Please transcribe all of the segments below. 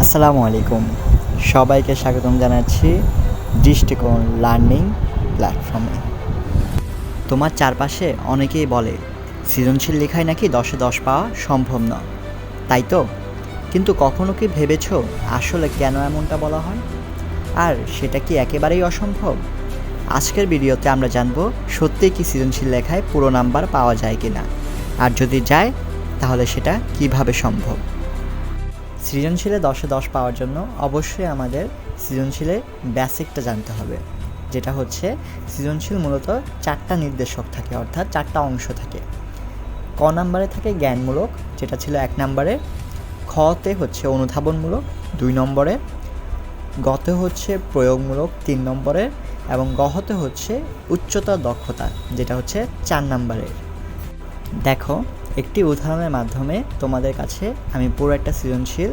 আসসালামু আলাইকুম। সবাইকে স্বাগতম জানাচ্ছি দৃষ্টিকোণ লার্নিং প্ল্যাটফর্মে। তোমার চারপাশে অনেকেই বলে সৃজনশীল লেখায় নাকি 10-এ 10 পাওয়া সম্ভব নয়, তাই তো? কিন্তু কখনো কি ভেবেছ আসলে কেন এমনটা বলা হয়? আর সেটা কি একেবারেই অসম্ভব? আজকের ভিডিওতে আমরা জানব সত্যিই কি সৃজনশীল লেখায় পুরো নাম্বার পাওয়া যায় কিনা, আর যদি যায় তাহলে সেটা কিভাবে সম্ভব। সৃজনশীলে 10-এ 10 পাওয়ার জন্য অবশ্যই আমাদের সৃজনশীলের বেসিকটা জানতে হবে, যেটা হচ্ছে সৃজনশীল মূলত 4টা নির্দেশক থাকে, অর্থাৎ 4টা অংশ থাকে। ক নাম্বারে থাকে জ্ঞানমূলক, যেটা ছিল 1 নাম্বারে। খতে হচ্ছে অনুধাবনমূলক 2 নম্বরে। গতে হচ্ছে প্রয়োগমূলক 3 নম্বরে। এবং গহতে হচ্ছে উচ্চতর দক্ষতা, যেটা হচ্ছে 4 নাম্বারের। দেখো, একটি উদাহরণের মাধ্যমে তোমাদের কাছে আমি পুরো একটা সৃজনশীল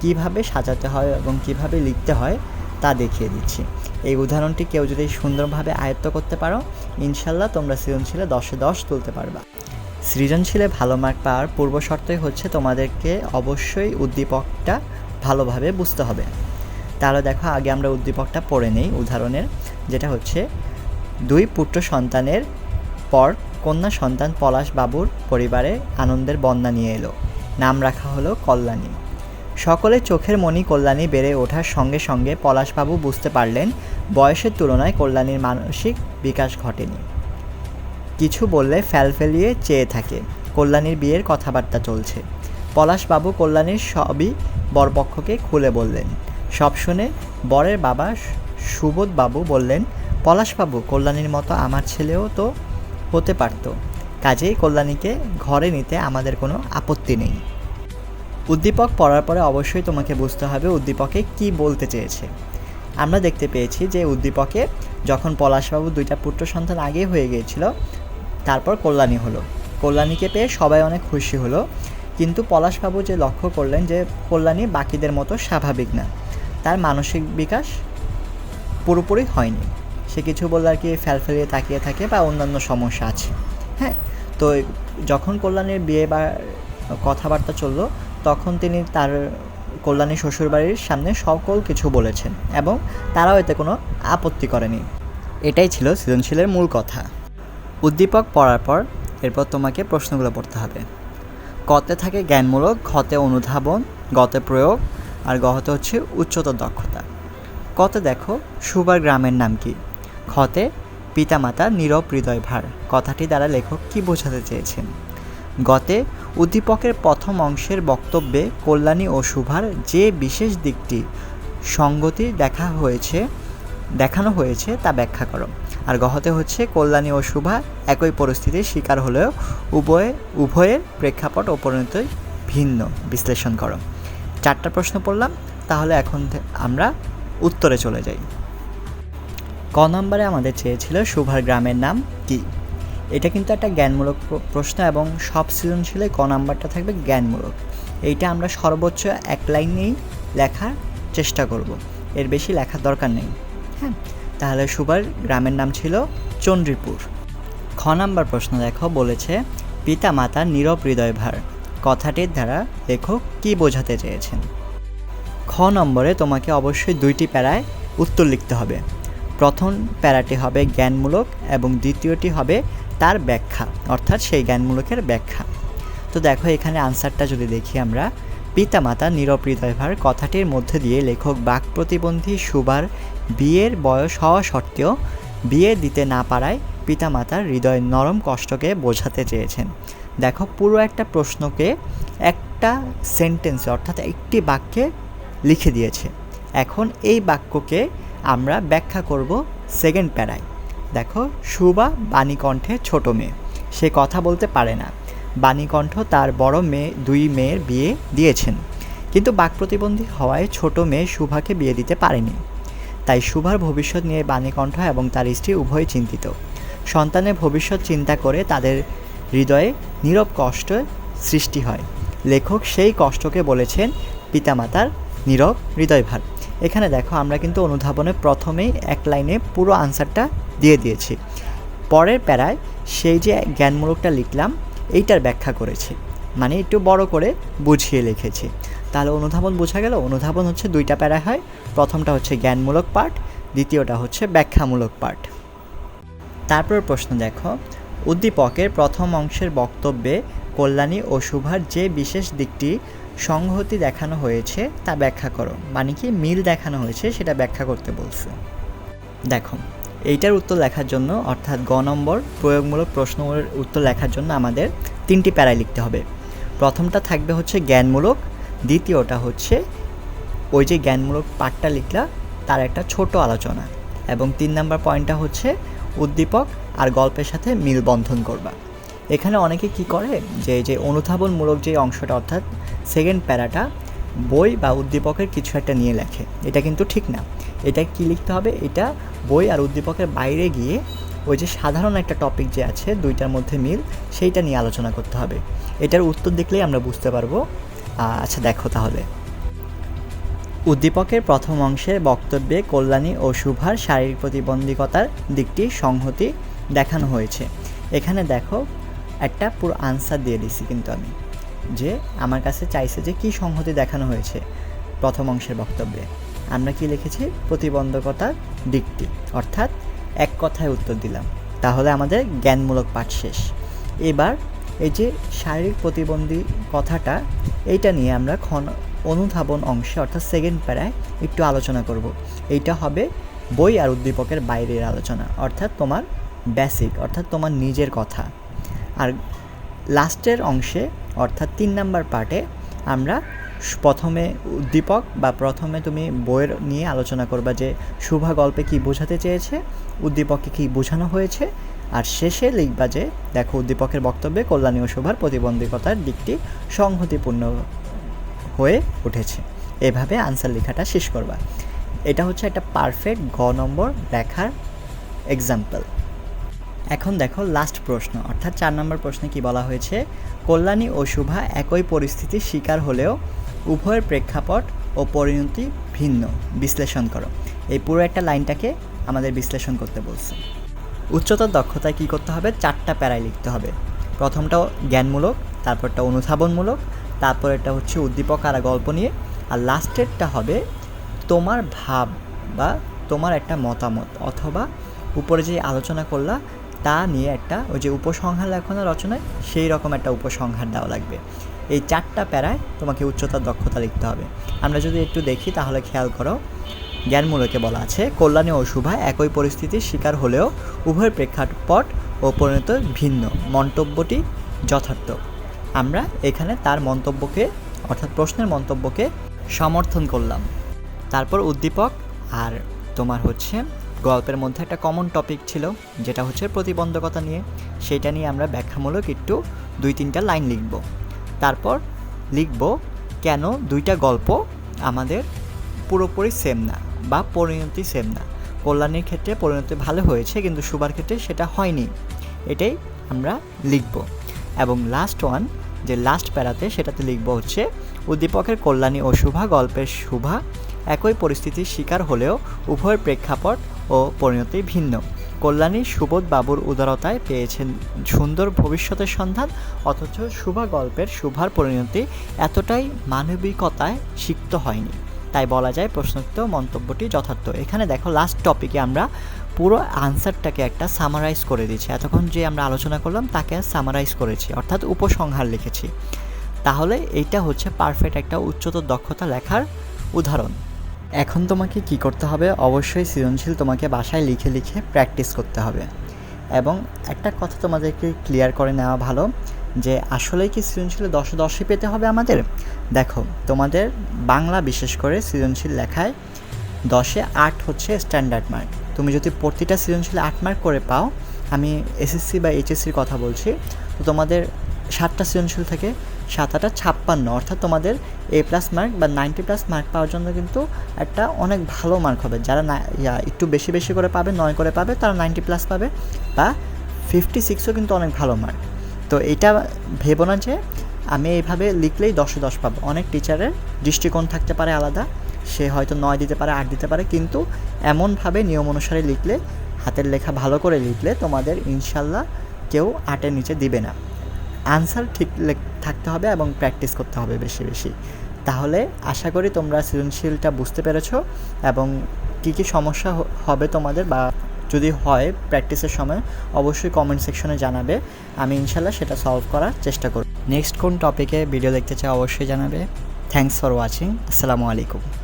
কিভাবে সাজাতে হয় এবং কিভাবে লিখতে হয় তা দেখিয়ে দিচ্ছি। এই উদাহরণটি কেউ যদি সুন্দরভাবে আয়ত্ত করতে পারো, ইনশাল্লাহ তোমরা সৃজনশীলে 10-এ 10 তুলতে পারবা। সৃজনশীলে ভালো মার্ক পাওয়ার পূর্ব শর্তই হচ্ছে তোমাদেরকে অবশ্যই উদ্দীপকটা ভালোভাবে বুঝতে হবে। তাহলে দেখো, আগে আমরা উদ্দীপকটা পড়ে নেই উদাহরণের, যেটা হচ্ছে 2 পুত্র সন্তানের পর কন্যা সন্তান পলাশ বাবুর পরিবারে আনন্দের বন্যা নিয়ে এলো। নাম রাখা হলো কল্যাণী। সকলের চোখের মণি কল্যাণী বেড়ে ওঠার সঙ্গে সঙ্গে পলাশবাবু বুঝতে পারলেন বয়সের তুলনায় কল্যাণীর মানসিক বিকাশ ঘটেনি। কিছু বললে ফেলিয়ে চেয়ে থাকে। কল্যাণীর বিয়ের কথাবার্তা চলছে। পলাশবাবু কল্যাণীর সবই বরপক্ষকে খুলে বললেন। সব শুনে বরের বাবা সুবোধবাবু বললেন, পলাশবাবু, কল্যাণীর মতো আমার ছেলেও তো হতে পারত, কাজেই কল্যাণীকে ঘরে নিতে আমাদের কোনো আপত্তি নেই। উদ্দীপক পড়ার পরে অবশ্যই তোমাকে বুঝতে হবে উদ্দীপকে কি বলতে চেয়েছে। আমরা দেখতে পেয়েছি যে উদ্দীপকে যখন পলাশবাবু 2টা পুত্র সন্তান আগে হয়ে গিয়েছিল, তারপর কল্যাণী হলো। কল্যাণীকে পেয়ে সবাই অনেক খুশি হলো, কিন্তু পলাশবাবু যে লক্ষ্য করলেন যে কল্যাণী বাকিদের মতো স্বাভাবিক না, তার মানসিক বিকাশ পুরোপুরি হয়নি। সে কিছু বললে আর কি ফেলিয়ে তাকিয়ে থাকে বা অন্যান্য সমস্যা আছে। হ্যাঁ, তো যখন কল্যাণীর বিয়ে বা কথাবার্তা চললো, তখন তিনি তার কল্যাণী শ্বশুরবাড়ির সামনে সকল কিছু বলেছেন এবং তারাও এতে কোনো আপত্তি করেনি। এটাই ছিল সৃজনশীলের মূল কথা। উদ্দীপক পড়ার পর এরপর তোমাকে প্রশ্নগুলো পড়তে হবে। কতে থাকে জ্ঞানমূলক, খতে অনুধাবন, গতে প্রয়োগ, আর গহতে হচ্ছে উচ্চতর দক্ষতা। কতে দেখো, সুবার গ্রামের নাম কি? খতে পিতামাতা নীরব হৃদয় ভার, কথাটি দ্বারা লেখক কি বোঝাতে চেয়েছেন? গতে উদ্দীপকের প্রথম অংশের বক্তব্যে কল্যাণী ও সুভার যে বিশেষ দিকটি সঙ্গতি দেখানো হয়েছে তা ব্যাখ্যা করো। আর গহতে হচ্ছে কল্যাণী ও সুভা একই পরিস্থিতির শিকার হলেও উভয়ের প্রেক্ষাপট ও পরিণতি ভিন্ন, বিশ্লেষণ করো। 4টা প্রশ্ন পড়লাম, তাহলে এখন আমরা উত্তরে চলে যাই। ক নম্বরে আমাদের চেয়েছিল সুভার গ্রামের নাম কি? এটা কিন্তু একটা জ্ঞানমূলক প্রশ্ন এবং সব সৃজনশীলে ক নাম্বারটা থাকবে জ্ঞানমূলক। এইটা আমরা সর্বোচ্চ 1 লাইনেই লেখার চেষ্টা করব, এর বেশি লেখার দরকার নেই। হ্যাঁ, তাহলে সুভার গ্রামের নাম ছিল চন্দ্রীপুর। খ নাম্বার প্রশ্ন দেখো, বলেছে পিতা মাতার নীরব হৃদয় ভার, কথাটির দ্বারা লেখক কি বোঝাতে চেয়েছেন? খ নম্বরে তোমাকে অবশ্যই 2টি প্যারায় উত্তর লিখতে হবে। প্রথম প্যারাটি হবে জ্ঞানমূলক এবং দ্বিতীয়টি হবে তার ব্যাখ্যা, অর্থাৎ সেই জ্ঞানমূলকের ব্যাখ্যা। তো দেখো, এখানে আনসারটা যদি দেখি আমরা, পিতামাতা নীরব হৃদয়ভার কথাটির মধ্যে দিয়ে লেখক বাক প্রতিবন্ধী সুভার বিয়ের বয়স হওয়া সত্ত্বেও বিয়ে দিতে না পারায় পিতামাতার হৃদয় নরম কষ্টকে বোঝাতে চেয়েছেন। দেখো, পুরো একটা প্রশ্নকে একটা সেন্টেন্সে, অর্থাৎ একটি বাক্যে লিখে দিয়েছে। এখন এই বাক্যকে আমরা ব্যাখ্যা করব সেকেন্ড প্যারায়। দেখো, সুভা বাণীকণ্ঠের ছোট মেয়ে, সে কথা বলতে পারে না। বাণীকণ্ঠ তার বড় মেয়ে 2 মেয়ের বিয়ে দিয়েছেন, কিন্তু বাক প্রতিবন্ধী হওয়ায় ছোট মেয়ে সুভাকে বিয়ে দিতে পারেনি। তাই সুভার ভবিষ্যৎ নিয়ে বাণীকণ্ঠ এবং তার স্ত্রী উভয় চিন্তিত। সন্তানের ভবিষ্যৎ চিন্তা করে তাদের হৃদয়ে নীরব কষ্ট সৃষ্টি হয়। লেখক সেই কষ্টকে বলেছেন পিতামাতার নীরব হৃদয়ভার। এখানে দেখো, আমরা কিন্তু অনুধাবনে প্রথমেই 1 লাইনে পুরো আনসারটা দিয়ে দিয়েছি। পরের প্যারায় সেই যে জ্ঞানমূলকটা লিখলাম, এইটার ব্যাখ্যা করেছি, মানে একটু বড় করে বুঝিয়ে লিখেছি। তাহলে অনুধাবন বোঝা গেল। অনুধাবন হচ্ছে 2টা প্যারা হয়, প্রথমটা হচ্ছে জ্ঞানমূলক পার্ট, দ্বিতীয়টা হচ্ছে ব্যাখ্যামূলক পার্ট। তারপর প্রশ্ন দেখো, উদ্দীপকের প্রথম অংশের বক্তব্যে কল্যাণী ও শুভার যে বিশেষ দিকটি সংহতি দেখানো হয়েছে তা ব্যাখ্যা করো। মানে কি মিল দেখানো হয়েছে সেটা ব্যাখ্যা করতে বলছে। দেখো এইটার উত্তর লেখার জন্য, অর্থাৎ গ নম্বর প্রয়োগমূলক প্রশ্নের উত্তর লেখার জন্য আমাদের 3টি প্যারায় লিখতে হবে। প্রথমটা থাকবে হচ্ছে জ্ঞানমূলক, দ্বিতীয়টা হচ্ছে ওই যে জ্ঞানমূলক পার্টটা লিখলা তার একটা ছোট আলোচনা, এবং 3 নম্বর পয়েন্টটা হচ্ছে উদ্দীপক আর গল্পের সাথে মিল বন্ধন করবা। এখানে অনেকে কি করে যে এই যে অনুধাবনমূলক যে অংশটা অর্থাৎ সেকেন্ড প্যারাটা বই বা উদ্দীপকের কিছু একটা নিয়ে লেখে, এটা কিন্তু ঠিক না। এটা কি লিখতে হবে, এটা বই আর উদ্দীপকের বাইরে গিয়ে ওই যে সাধারণ একটা টপিক যে আছে 2টার মধ্যে মিল, সেইটা নিয়ে আলোচনা করতে হবে। এটার উত্তর দেখলেই আমরা বুঝতে পারবো। আচ্ছা দেখো তাহলে, উদ্দীপকের প্রথম অংশের বক্তব্যে কল্যাণী ও শুভার শারীরিক প্রতিবন্ধকতার দিকটি সংহতি দেখানো হয়েছে। এখানে দেখো একটা পুরো আনসার দিয়ে দিছি কিন্তু আমি, যে আমার কাছে চাইছে যে কি সংহতি দেখানো হয়েছে প্রথম অংশের বক্তব্যে। আমরা কি লিখেছি, প্রতিবন্ধকতার দিকটি, অর্থাৎ এক কথায় উত্তর দিলাম। তাহলে আমাদের জ্ঞানমূলক পাঠ শেষ। এবার এই যে শারীরিক প্রতিবন্ধী কথাটা, এইটা নিয়ে আমরা অনুধাবন অংশে অর্থাৎ সেকেন্ড প্যারায় একটু আলোচনা করব। এইটা হবে বই আর উদ্দীপকের বাইরের আলোচনা, অর্থাৎ তোমার বেসিক, অর্থাৎ তোমার নিজের কথা। আর লাস্টের অংশে অর্থাৎ 3 নাম্বার পার্টে আমরা প্রথমে উদ্দীপক বা প্রথমে তুমি বইয়ের নিয়ে আলোচনা করবা যে শুভা গল্পে কি বোঝাতে চেয়েছে, উদ্দীপকে কি বোঝানো হয়েছে, আর শেষে লিখবা যে দেখো উদ্দীপকের বক্তব্যে কল্যাণী ও শুভার প্রতিবন্ধকতার দিকটি সংহতিপূর্ণ হয়ে উঠেছে। এভাবে আনসার লেখাটা শেষ করবা। এটা হচ্ছে একটা পারফেক্ট গ নম্বর লেখার এক্সাম্পল। এখন দেখো লাস্ট প্রশ্ন, অর্থাৎ 4 নম্বর প্রশ্নে কি বলা হয়েছে, কল্যাণী ও শুভা একই পরিস্থিতির শিকার হলেও উভয়ের প্রেক্ষাপট ও পরিণতি ভিন্ন, বিশ্লেষণ করো। এই পুরো একটা লাইনটাকে আমাদের বিশ্লেষণ করতে বলছে। উচ্চতর দক্ষতায় কী করতে হবে, 4টা প্যারায় লিখতে হবে। প্রথমটা জ্ঞানমূলক, তারপরটা অনুধাবনমূলক, তারপরেরটা হচ্ছে উদ্দীপক আর গল্প নিয়ে, আর লাস্টেরটা হবে তোমার ভাব বা তোমার একটা মতামত, অথবা উপরে যে আলোচনা করলা তা নিয়ে একটা ওই যে উপসংহার লেখো না রচনায়, সেই রকম একটা উপসংহার দেওয়া লাগবে। এই 4টা প্যারায় তোমাকে উচ্চতর দক্ষতা লিখতে হবে। আমরা যদি একটু দেখি তাহলে খেয়াল করো, জ্ঞানমূলকে বলা আছে কল্যাণী ও শুভা একই পরিস্থিতির শিকার হলেও উভয়ের প্রেক্ষাপট ও পরিণত ভিন্ন, মন্তব্যটি যথার্থ। আমরা এখানে তার মন্তব্যকে অর্থাৎ প্রশ্নের মন্তব্যকে সমর্থন করলাম। তারপর উদ্দীপক আর তোমার হচ্ছে গল্পের মধ্যে একটা কমন টপিক ছিল যেটা হচ্ছে প্রতিবন্ধকতা নিয়ে, সেটা নিয়ে আমরা ব্যাখ্যামূলক একটু 2-3টা লাইন লিখব। তারপর লিখব কেন 2টা গল্প আমাদের পুরোপুরি সেম না বা পরিণতি সেম না। কল্যাণীর ক্ষেত্রে পরিণতি ভালো হয়েছে কিন্তু শুভার ক্ষেত্রে সেটা হয়নি, এটাই আমরা লিখব। এবং লাস্ট ওয়ান যে লাস্ট প্যারাতে সেটাতে লিখব হচ্ছে উদ্দীপকের কল্যাণী ও শুভা গল্পের শুভা একই পরিস্থিতির শিকার হলেও উভয়ের প্রেক্ষাপট ও পরিণতি ভিন্ন। কল্যাণী সুবোধ বাবুর উদারতায় পেয়েছেন সুন্দর ভবিষ্যতের সন্ধান, অথচ শুভা গল্পের শুভার পরিণতি এতটাই মানবিকতায় সিক্ত হয়নি, তাই বলা যায় প্রশ্নোক্ত মন্তব্যটি যথার্থ। এখানে দেখো লাস্ট টপিকে আমরা পুরো আনসারটাকে একটা সামারাইজ করে দিয়েছি, এতক্ষণ যে আমরা আলোচনা করলাম তাকে সামারাইজ করেছি, অর্থাৎ উপসংহার লিখেছি। তাহলে এইটা হচ্ছে পারফেক্ট একটা উচ্চতর দক্ষতা লেখার উদাহরণ। এখন তোমাকে কি করতে হবে, অবশ্যই সৃজনশীল তোমাকে বাসায় লিখে লিখে প্র্যাকটিস করতে হবে। এবং একটা কথা তোমাদেরকে ক্লিয়ার করে নেওয়া ভালো যে আসলেই কি সৃজনশীলে 10-এ 10ই পেতে হবে আমাদের। দেখো তোমাদের বাংলা বিশেষ করে সৃজনশীল লেখায় 10-এ 8 হচ্ছে স্ট্যান্ডার্ড মার্ক। তুমি যদি প্রতিটা সৃজনশীলে 8 মার্ক করে পাও, আমি এসএসসি বা এইচএসসির কথা বলছি, তো তোমাদের 7টা সৃজনশীল থেকে 7-8 56, অর্থাৎ তোমাদের A+ মার্ক বা 90+ মার্ক পাওয়ার জন্য কিন্তু একটা অনেক ভালো মার্ক হবে। যারা একটু বেশি বেশি করে পাবে, 9 করে পাবে, তারা 90+ পাবে, বা 56ও কিন্তু অনেক ভালো মার্ক। তো এটা ভেবো না যে আমি এইভাবে লিখলেই 10-এ 10 পাবো। অনেক টিচারের দৃষ্টিকোণ থাকতে পারে আলাদা, সে হয়তো 9 দিতে পারে, 8 দিতে পারে, কিন্তু এমনভাবে নিয়ম অনুসারে লিখলে, হাতের লেখা ভালো করে লিখলে তোমাদের ইনশাল্লাহ কেউ 8-এর নিচে দিবে না। আনসার ঠিক থাকতে হবে এবং প্র্যাকটিস করতে হবে বেশি বেশি। তাহলে আশা করি তোমরা সৃজনশীলটা বুঝতে পেরেছো এবং কী সমস্যা হবে তোমাদের বা যদি হয় প্র্যাকটিসের সময় অবশ্যই কমেন্ট সেকশনে জানাবে। আমি ইনশাল্লাহ সেটা সলভ করার চেষ্টা করব। নেক্সট কোন টপিকে ভিডিও দেখতে চাও অবশ্যই জানাবে। Thanks for watching. আসসালামু আলাইকুম।